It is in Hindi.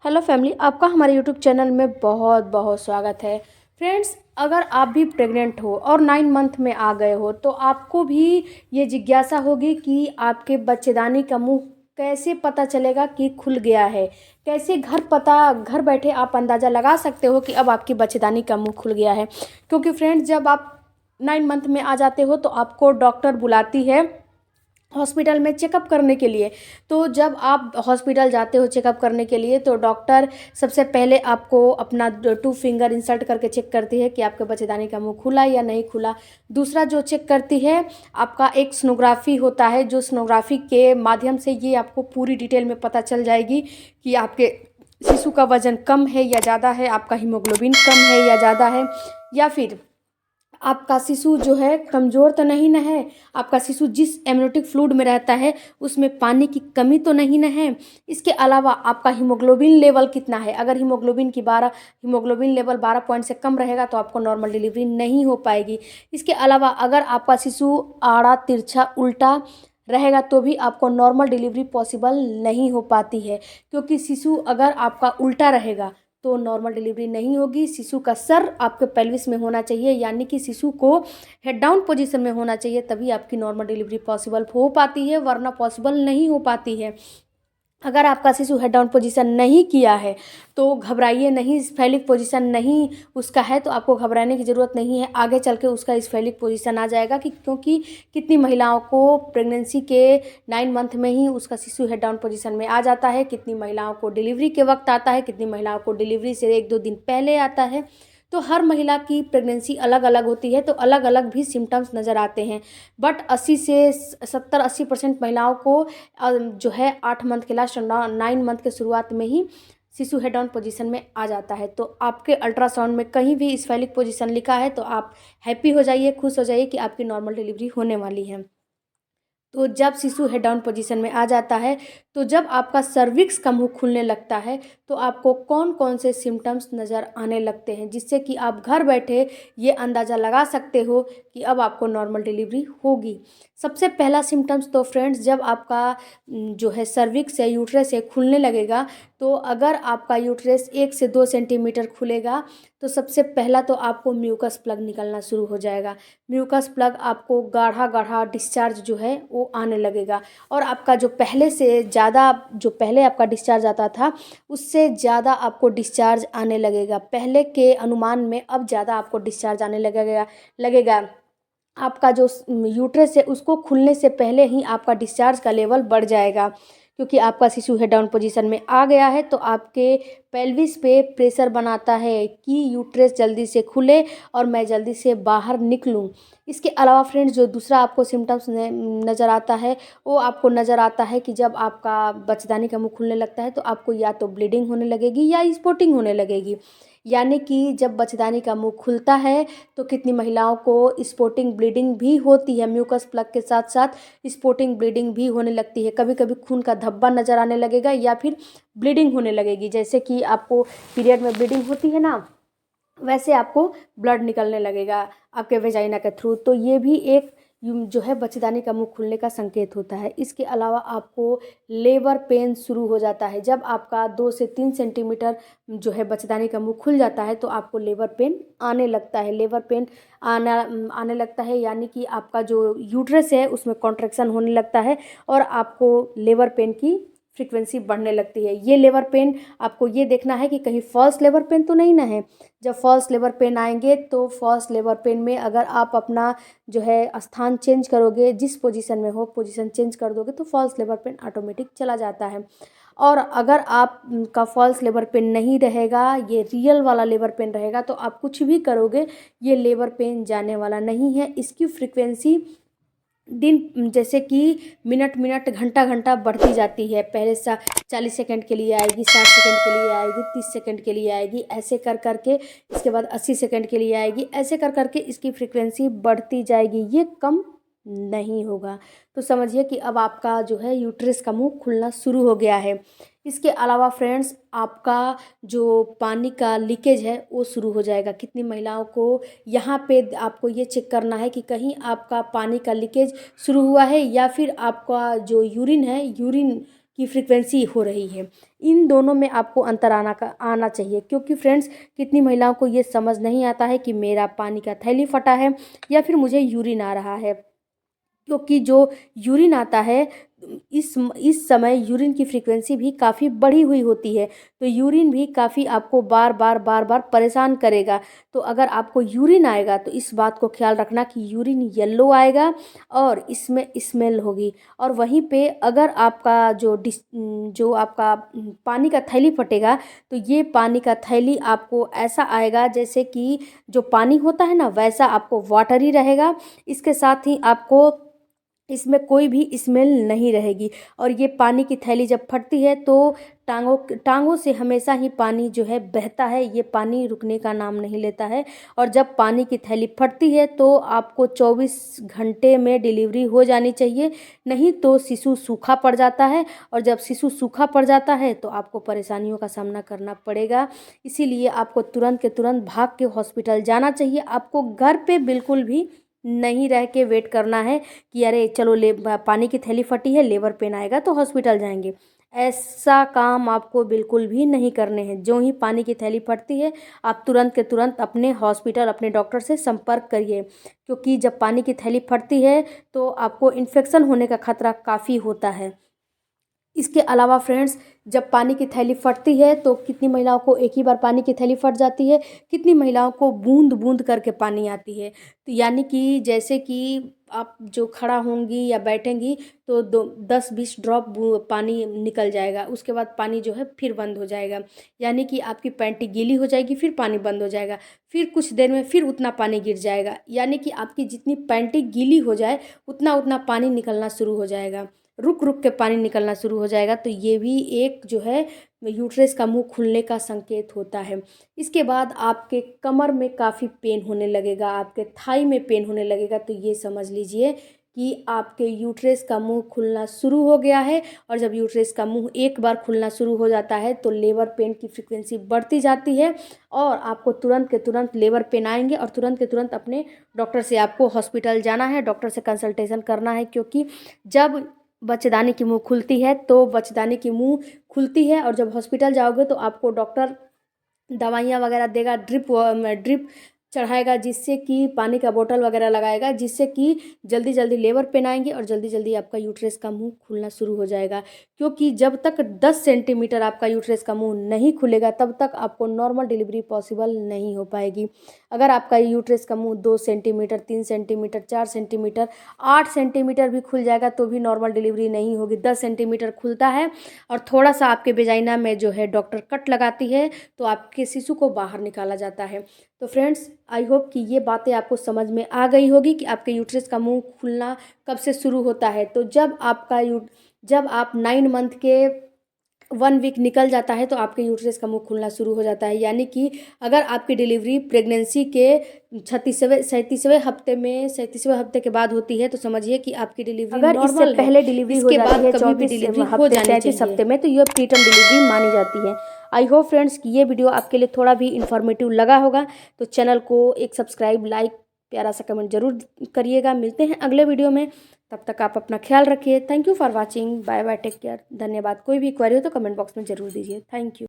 हेलो फैमिली, आपका हमारे यूट्यूब चैनल में बहुत बहुत स्वागत है। फ्रेंड्स, अगर आप भी प्रेग्नेंट हो और 9 मंथ में आ गए हो तो आपको भी ये जिज्ञासा होगी कि आपके बच्चेदानी का मुंह कैसे पता चलेगा कि खुल गया है। कैसे घर बैठे आप अंदाज़ा लगा सकते हो कि अब आपकी बच्चेदानी का मुंह खुल गया है। क्योंकि फ्रेंड्स, जब आप 9 मंथ में आ जाते हो तो आपको डॉक्टर बुलाती है हॉस्पिटल में चेकअप करने के लिए। तो जब आप हॉस्पिटल जाते हो चेकअप करने के लिए तो डॉक्टर सबसे पहले आपको अपना 2 फिंगर इंसर्ट करके चेक करती है कि आपके बच्चेदानी का मुंह खुला या नहीं खुला। दूसरा जो चेक करती है, आपका एक सोनोग्राफी होता है, जो सोनोग्राफी के माध्यम से ये आपको पूरी डिटेल में पता चल जाएगी कि आपके शिशु का वज़न कम है या ज़्यादा है, आपका हीमोग्लोबिन कम है या ज़्यादा है, या फिर आपका शिशु जो है कमज़ोर तो नहीं न है, आपका शिशु जिस एमनियोटिक फ्लूइड में रहता है उसमें पानी की कमी तो नहीं न है। इसके अलावा आपका हीमोग्लोबिन लेवल कितना है। अगर हीमोग्लोबिन लेवल 12 पॉइंट से कम रहेगा तो आपको नॉर्मल डिलीवरी नहीं हो पाएगी। इसके अलावा अगर आपका शिशु आड़ा तिरछा उल्टा रहेगा तो भी आपको नॉर्मल डिलीवरी पॉसिबल नहीं हो पाती है, क्योंकि शिशु अगर आपका उल्टा रहेगा तो नॉर्मल डिलीवरी नहीं होगी। शिशु का सर आपके पेल्विस में होना चाहिए, यानी कि शिशु को हेड डाउन पोजीशन में होना चाहिए, तभी आपकी नॉर्मल डिलीवरी पॉसिबल हो पाती है, वरना पॉसिबल नहीं हो पाती है। अगर आपका शिशु हेड डाउन पोजीशन नहीं किया है तो घबराइए नहीं। स्फेलिक पोजीशन नहीं उसका है तो आपको घबराने की ज़रूरत नहीं है। आगे चल के उसका स्फेलिक पोजीशन आ जाएगा क्योंकि कितनी महिलाओं को प्रेगनेंसी के 9 मंथ में ही उसका शिशु हेड डाउन पोजीशन में आ जाता है, कितनी महिलाओं को डिलीवरी के वक्त आता है, कितनी महिलाओं को डिलीवरी से 1-2 दिन पहले आता है। तो हर महिला की प्रेगनेंसी अलग अलग होती है, तो अलग अलग भी सिम्टम्स नज़र आते हैं। बट 80 से 70-80% महिलाओं को जो है 8 मंथ के लास्ट 9 मंथ के शुरुआत में ही शिशु हेड डाउन पोजीशन में आ जाता है। तो आपके अल्ट्रासाउंड में कहीं भी स्फेलिक पोजीशन लिखा है तो आप हैप्पी हो जाइए, खुश हो जाइए कि आपकी नॉर्मल डिलीवरी होने वाली है। तो जब शिशु हेड डाउन पोजीशन में आ जाता है, तो जब आपका सर्विक्स का मुंह खुलने लगता है तो आपको कौन कौन से सिम्टम्स नज़र आने लगते हैं, जिससे कि आप घर बैठे ये अंदाज़ा लगा सकते हो कि अब आपको नॉर्मल डिलीवरी होगी। सबसे पहला सिम्टम्स तो फ्रेंड्स, जब आपका जो है सर्विक्स है, यूट्रस है, खुलने लगेगा, तो अगर आपका यूट्रस 1 से 2 सेंटीमीटर खुलेगा तो सबसे पहला तो आपको म्यूकस प्लग निकलना शुरू हो जाएगा। म्यूकस प्लग आपको गाढ़ा गाढ़ा डिस्चार्ज जो है वो आने लगेगा, और आपका जो पहले आपका डिस्चार्ज आता था उससे ज़्यादा आपको डिस्चार्ज आने लगेगा। पहले के अनुमान में अब ज़्यादा आपको डिस्चार्ज आने लगेगा। आपका जो यूट्रस है उसको खुलने से पहले ही आपका डिस्चार्ज का लेवल बढ़ जाएगा, क्योंकि आपका शिशु हेड डाउन पोजीशन में आ गया है। तो आपके पेल्विस पे प्रेशर बनाता है कि यूट्रस जल्दी से खुले और मैं जल्दी से बाहर निकलूं। इसके अलावा फ्रेंड्स, जो दूसरा आपको सिम्टम्स नज़र आता है, वो आपको नज़र आता है कि जब आपका बच्चेदानी का मुंह खुलने लगता है तो आपको या तो ब्लीडिंग होने लगेगी या स्पॉटिंग होने लगेगी। यानी कि जब बच्चेदानी का मुंह खुलता है तो कितनी महिलाओं को स्पॉटिंग ब्लीडिंग भी होती है। म्यूकस प्लग के साथ साथ स्पॉटिंग ब्लीडिंग भी होने लगती है। कभी कभी खून का धब्बा नज़र आने लगेगा या फिर ब्लीडिंग होने लगेगी। जैसे कि आपको पीरियड में ब्लीडिंग होती है ना, वैसे आपको ब्लड निकलने लगेगा आपके वेजाइना के थ्रू। तो ये भी एक जो है बच्चेदानी का मुंह खुलने का संकेत होता है। इसके अलावा आपको लेबर पेन शुरू हो जाता है। जब आपका 2 से 3 सेंटीमीटर जो है बच्चेदानी का मुंह खुल जाता है तो आपको लेबर पेन आने लगता है। लेबर पेन आने लगता है, यानी कि आपका जो यूट्रस है उसमें कॉन्ट्रैक्शन होने लगता है और आपको लेबर पेन की फ्रीक्वेंसी बढ़ने लगती है। ये लेबर पेन आपको ये देखना है कि कहीं फॉल्स लेबर पेन तो नहीं ना है। जब फॉल्स लेबर पेन आएंगे तो फॉल्स लेबर पेन में अगर आप अपना जो है स्थान चेंज करोगे, जिस पोजीशन में हो पोजीशन चेंज कर दोगे तो फॉल्स लेबर पेन ऑटोमेटिक चला जाता है। और अगर आप का फॉल्स लेबर पेन नहीं रहेगा, ये रियल वाला लेबर पेन रहेगा, तो आप कुछ भी करोगे ये लेबर पेन जाने वाला नहीं है। इसकी फ्रीक्वेंसी दिन जैसे कि मिनट मिनट घंटा घंटा बढ़ती जाती है। पहले 40 सेकंड के लिए आएगी, 60 सेकंड के लिए आएगी, 30 सेकंड के लिए आएगी, ऐसे कर करके इसके बाद 80 सेकंड के लिए आएगी। ऐसे कर करके इसकी फ्रीक्वेंसी बढ़ती जाएगी, ये कम नहीं होगा। तो समझिए कि अब आपका जो है यूट्रस का मुंह खुलना शुरू हो गया है। इसके अलावा फ्रेंड्स, आपका जो पानी का लीकेज है वो शुरू हो जाएगा। कितनी महिलाओं को यहाँ पे आपको ये चेक करना है कि कहीं आपका पानी का लीकेज शुरू हुआ है या फिर आपका जो यूरिन है, यूरिन की फ्रीक्वेंसी हो रही है। इन दोनों में आपको अंतर आना चाहिए, क्योंकि फ्रेंड्स कितनी महिलाओं को ये समझ नहीं आता है कि मेरा पानी का थैली फटा है या फिर मुझे यूरिन आ रहा है। क्योंकि जो यूरिन आता है इस समय यूरिन की फ्रीक्वेंसी भी काफ़ी बढ़ी हुई होती है, तो यूरिन भी काफ़ी आपको बार बार परेशान करेगा। तो अगर आपको यूरिन आएगा तो इस बात को ख्याल रखना कि यूरिन येलो आएगा और इसमें स्मेल होगी। और वहीं पे अगर आपका जो आपका पानी का थैली फटेगा तो ये पानी का थैली आपको ऐसा आएगा जैसे कि जो पानी होता है ना वैसा आपको वाटर ही रहेगा। इसके साथ ही आपको इसमें कोई भी स्मेल नहीं रहेगी। और ये पानी की थैली जब फटती है तो टांगों से हमेशा ही पानी जो है बहता है, ये पानी रुकने का नाम नहीं लेता है। और जब पानी की थैली फटती है तो आपको 24 घंटे में डिलीवरी हो जानी चाहिए, नहीं तो शिशु सूखा पड़ जाता है। और जब शिशु सूखा पड़ जाता है तो आपको परेशानियों का सामना करना पड़ेगा। इसीलिए आपको तुरंत के तुरंत भाग के हॉस्पिटल जाना चाहिए। आपको घर पे बिल्कुल भी नहीं रह के वेट करना है कि अरे चलो पानी की थैली फटी है, लेबर पेन आएगा तो हॉस्पिटल जाएंगे। ऐसा काम आपको बिल्कुल भी नहीं करने हैं। जो ही पानी की थैली फटती है आप तुरंत के तुरंत अपने हॉस्पिटल अपने डॉक्टर से संपर्क करिए, क्योंकि जब पानी की थैली फटती है तो आपको इन्फेक्शन होने का खतरा काफ़ी होता है। इसके अलावा फ्रेंड्स, जब पानी की थैली फटती है तो कितनी महिलाओं को एक ही बार पानी की थैली फट जाती है, कितनी महिलाओं को बूंद बूंद करके पानी आती है। तो यानी कि जैसे कि आप जो खड़ा होंगी या बैठेंगी तो 10-20 ड्रॉप पानी निकल जाएगा, उसके बाद पानी जो है फिर बंद हो जाएगा। यानी कि आपकी पैंटी गीली हो जाएगी, फिर पानी बंद हो जाएगा, फिर कुछ देर में फिर उतना पानी गिर जाएगा। यानी कि आपकी जितनी पैंटी गीली हो जाए उतना उतना पानी निकलना शुरू हो जाएगा, रुक रुक के पानी निकलना शुरू हो जाएगा। तो ये भी एक जो है यूट्रस का मुंह खुलने का संकेत होता है। इसके बाद आपके कमर में काफ़ी पेन होने लगेगा, आपके थाई में पेन होने लगेगा, तो ये समझ लीजिए कि आपके यूट्रस का मुंह खुलना शुरू हो गया है। और जब यूट्रस का मुंह एक बार खुलना शुरू हो जाता है तो लेबर पेन की फ्रीक्वेंसी बढ़ती जाती है और आपको तुरंत के तुरंत लेबर पेन आएंगे और तुरंत के तुरंत अपने डॉक्टर से आपको हॉस्पिटल जाना है, डॉक्टर से कंसल्टेशन करना है। क्योंकि जब बच्चेदानी की मुंह खुलती है तो बच्चेदानी की मुंह खुलती है और जब हॉस्पिटल जाओगे तो आपको डॉक्टर दवाइयाँ वगैरह देगा, ड्रिप चढ़ाएगा, जिससे कि पानी का बोतल वगैरह लगाएगा, जिससे कि जल्दी जल्दी लेबर पेन आएंगे और जल्दी जल्दी आपका यूट्रस का मुंह खुलना शुरू हो जाएगा। क्योंकि जब तक 10 सेंटीमीटर आपका यूट्रस का मुंह नहीं खुलेगा तब तक आपको नॉर्मल डिलीवरी पॉसिबल नहीं हो पाएगी। अगर आपका यूट्रस का मुंह 2 सेंटीमीटर, 3 सेंटीमीटर, 4 सेंटीमीटर, 8 सेंटीमीटर भी खुल जाएगा तो भी नॉर्मल डिलीवरी नहीं होगी। 10 सेंटीमीटर खुलता है और थोड़ा सा आपके वेजाइना में जो है डॉक्टर कट लगाती है तो आपके शिशु को बाहर निकाला जाता है। तो फ्रेंड्स, आई होप कि ये बातें आपको समझ में आ गई होगी कि आपके यूट्रस का मुंह खुलना कब से शुरू होता है। तो जब आप 9 मंथ के 1 वीक निकल जाता है तो आपके यूट्रस का मुंह खुलना शुरू हो जाता है। यानी कि अगर आपकी डिलीवरी प्रेगनेंसी के 37वें हफ्ते के बाद होती है तो समझिए कि आपकी डिलीवरी अगर इससे नॉर्मल है। पहले डिलीवरी हो इसके जाती बाद है कभी भी 34 डिलीवरी हो हफ्ते, जानी 33 चाहिए। हफ्ते में, तो ये प्रीटर्म डिलीवरी मानी जाती है। आई होप फ्रेंड्स कि ये वीडियो आपके लिए थोड़ा भी इन्फॉर्मेटिव लगा होगा। तो चैनल को एक सब्सक्राइब, लाइक, प्यारा सा कमेंट जरूर करिएगा। मिलते हैं अगले वीडियो में, तब तक आप अपना ख्याल रखिए। Thank you for watching, bye bye, take care, धन्यवाद। कोई भी क्वेरी हो तो कमेंट बॉक्स में ज़रूर दीजिए। Thank you.